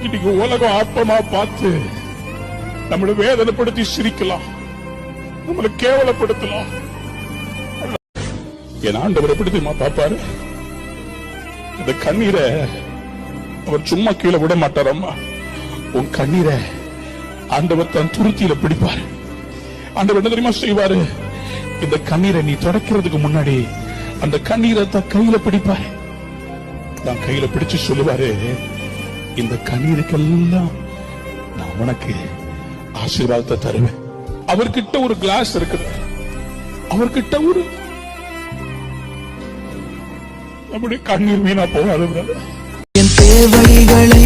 இன்னைக்கு உலகம் ஆத்மா பார்த்து நம்மளை வேதனைப்படுத்தி சிரிக்கலாம், நம்மளை கேவலப்படுத்தலாம். என் ஆண்டவர் எப்படி தெரியுமா பாப்பாரு? இந்த கண்ணீரை அவர் சும்மா கீழே விட மாட்டார். அம்மா, உன் கண்ணீரை ஆண்டவர் தன் துருத்தியில பிடிப்பார். ஆண்டவர் என்ன தெரியுமா செய்வாரு? இந்த கண்ணீரை நீ தொடக்கிறதுக்கு முன்னாடி அந்த கண்ணீரை தான் கையில பிடிப்பாரு. தான் கையில பிடிச்சு சொல்லுவாரு, இந்த கண்ணீருக்கெல்லாம் நான் உனக்கு ஆசீர்வாதத்தை தருவேன். அவர்கிட்ட ஒரு கிளாஸ் இருக்குது, அவர்கிட்ட ஒரு நம்முடைய கண்ணீர் வீணா போகாது. என் தேவைகளை